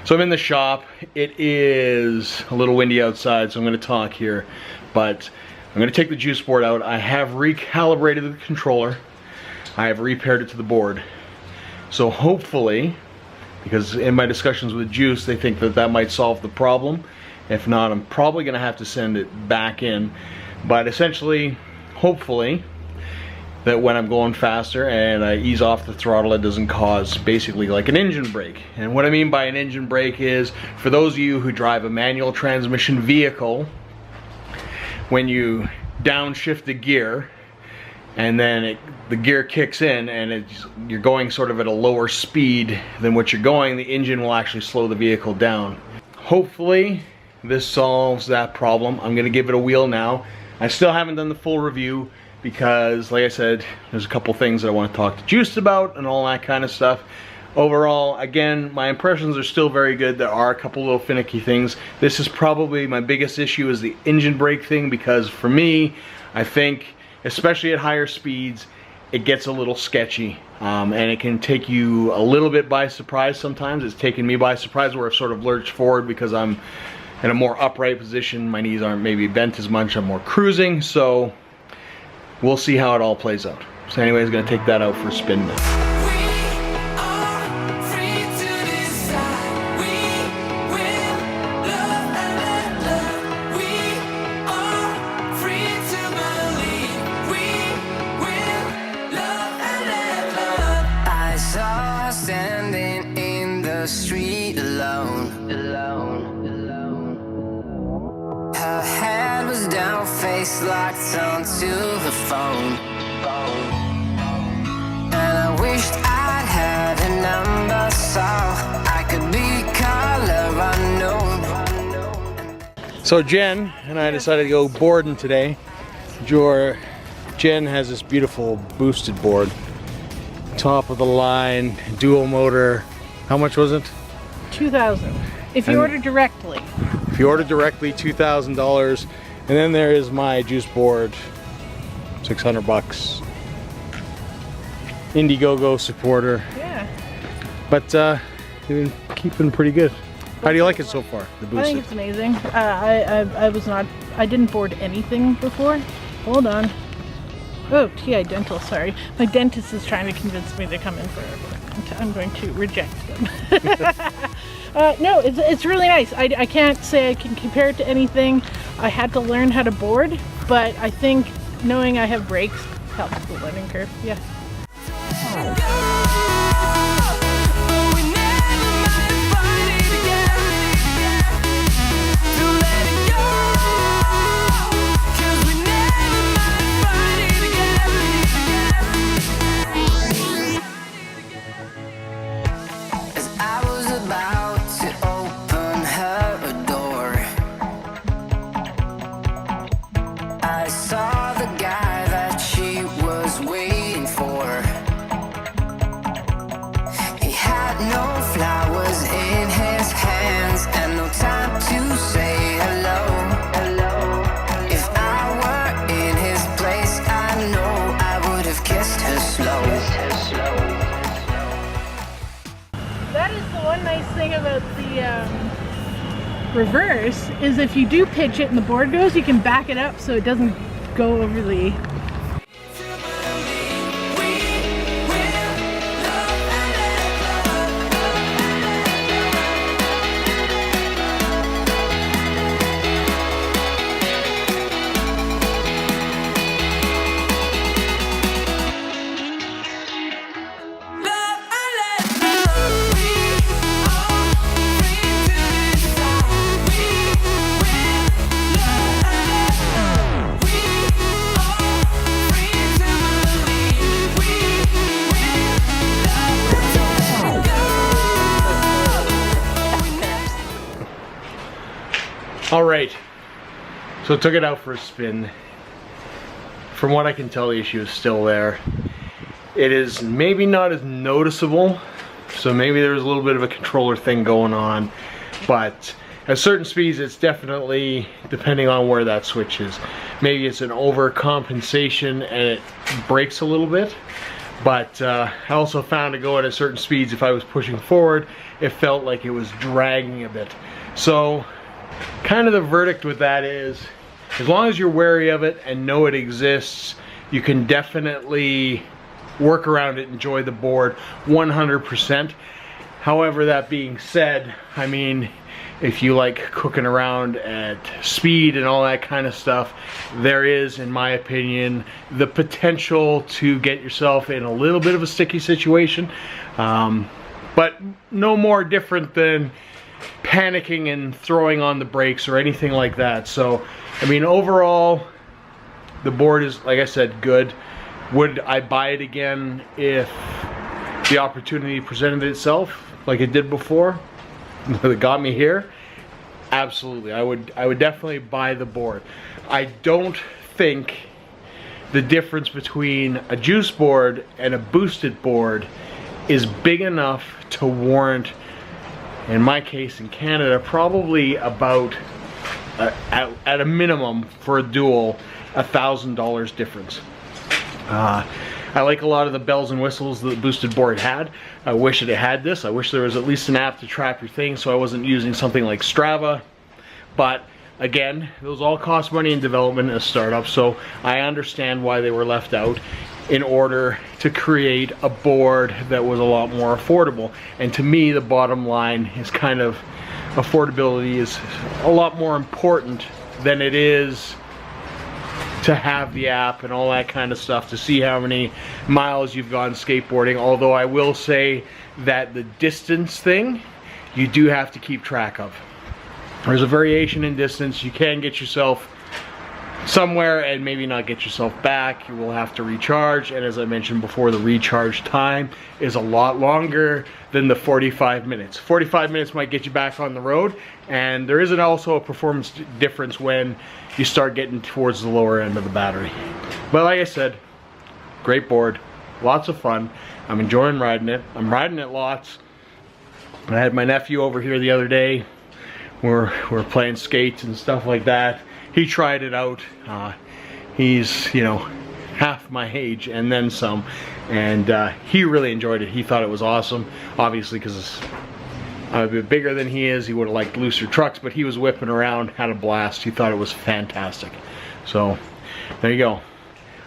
So I'm in the shop. It is a little windy outside, so I'm going to talk here. But I'm going to take the juice board out. I have recalibrated the controller. I have repaired it to the board. So hopefully, because in my discussions with Juice, they think that that might solve the problem. If not, I'm probably going to have to send it back in. But essentially, hopefully, that when I'm going faster and I ease off the throttle, it doesn't cause basically like an engine brake. And what I mean by an engine brake is, for those of you who drive a manual transmission vehicle, when you downshift the gear and then the gear kicks in and you're going sort of at a lower speed than what you're going, the engine will actually slow the vehicle down. Hopefully this solves that problem. I'm going to give it a wheel now. I still haven't done the full review, because like I said, there's a couple things that I want to talk to Juice about and all that kind of stuff. Overall, again, my impressions are still very good. There are a couple little finicky things. This is probably my biggest issue, is the engine brake thing, because for me, I think, especially at higher speeds, it gets a little sketchy. And it can take you a little bit by surprise sometimes. It's taken me by surprise where I've sort of lurched forward because I'm in a more upright position. My knees aren't maybe bent as much. I'm more cruising, so we'll see how it all plays out. So anyways, gonna take that out for a spin now. I saw her standing in the street alone. Her head was down, face locked onto the phone. And I wished I'd had a number so I could be color unknown. So Jen and I decided to go boarding today. Jen has this beautiful boosted board. Top of the line, dual motor. How much was it? $2,000. If you order directly. If you order directly, $2,000. And then there is my juice board, $600. Indiegogo supporter. Yeah. But you've been keeping pretty good. How do you like it so far? The boosted? I think it's amazing. I didn't board anything before. Hold on. Oh, TI Dental, sorry. My dentist is trying to convince me to come in for it. I'm going to reject them. No, it's really nice. I can't say I can compare it to anything. I had to learn how to board, but I think knowing I have brakes helps the learning curve. Yeah. Thing about the reverse is if you do pitch it and the board goes, you can back it up so it doesn't go over the... All right, so took it out for a spin. From what I can tell, the issue is still there. It is maybe not as noticeable, so maybe there's a little bit of a controller thing going on, but at certain speeds it's definitely depending on where that switch is. Maybe it's an overcompensation and it breaks a little bit, But I also found to go at certain speeds, if I was pushing forward, it felt like it was dragging a bit. So kind of the verdict with that is, as long as you're wary of it and know it exists, you can definitely work around it, enjoy the board 100%. However, that being said, I mean, if you like cooking around at speed and all that kind of stuff, there is, in my opinion, the potential to get yourself in a little bit of a sticky situation. But no more different than panicking and throwing on the brakes or anything like that. So, I mean, overall, the board is, like I said, good. Would I buy it again if the opportunity presented itself like it did before? That got me here? Absolutely. I would definitely buy the board. I don't think the difference between a juice board and a boosted board is big enough to warrant, in my case in Canada, probably about at a minimum for a dual, $1,000 difference. I like a lot of the bells and whistles that the boosted board had. I wish it had this. I wish there was at least an app to track your things, so I wasn't using something like Strava. But again, those all cost money in development as startups, so I understand why they were left out in order to create a board that was a lot more affordable. And to me, the bottom line is kind of affordability is a lot more important than it is to have the app and all that kind of stuff to see how many miles you've gone skateboarding. Although I will say that the distance thing, you do have to keep track of. There's a variation in distance. You can get yourself somewhere and maybe not get yourself back. You will have to recharge, and as I mentioned before, the recharge time is a lot longer than the 45 minutes. 45 minutes might get you back on the road, and there isn't also a performance difference when you start getting towards the lower end of the battery. But like I said, great board, lots of fun. I'm enjoying riding it. I'm riding it lots. I had my nephew over here the other day. We're playing skates and stuff like that. He tried it out. He's, you know, half my age and then some, and he really enjoyed it. He thought it was awesome. Obviously, because I'm a bit bigger than he is, he would have liked looser trucks, but he was whipping around, had a blast. He thought it was fantastic. So there you go.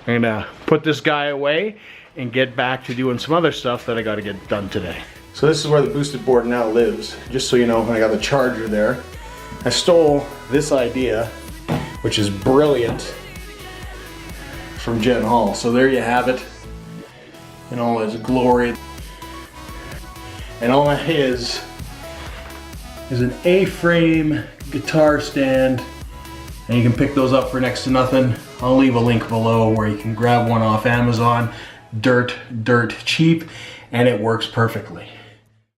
I'm gonna put this guy away and get back to doing some other stuff that I got to get done today. So this is where the boosted board now lives. Just so you know, I got the charger there. I stole this idea, which is brilliant, from Jen Hall. So there you have it in all its glory. And all it is an A-frame guitar stand, and you can pick those up for next to nothing. I'll leave a link below where you can grab one off Amazon. Dirt cheap, and it works perfectly.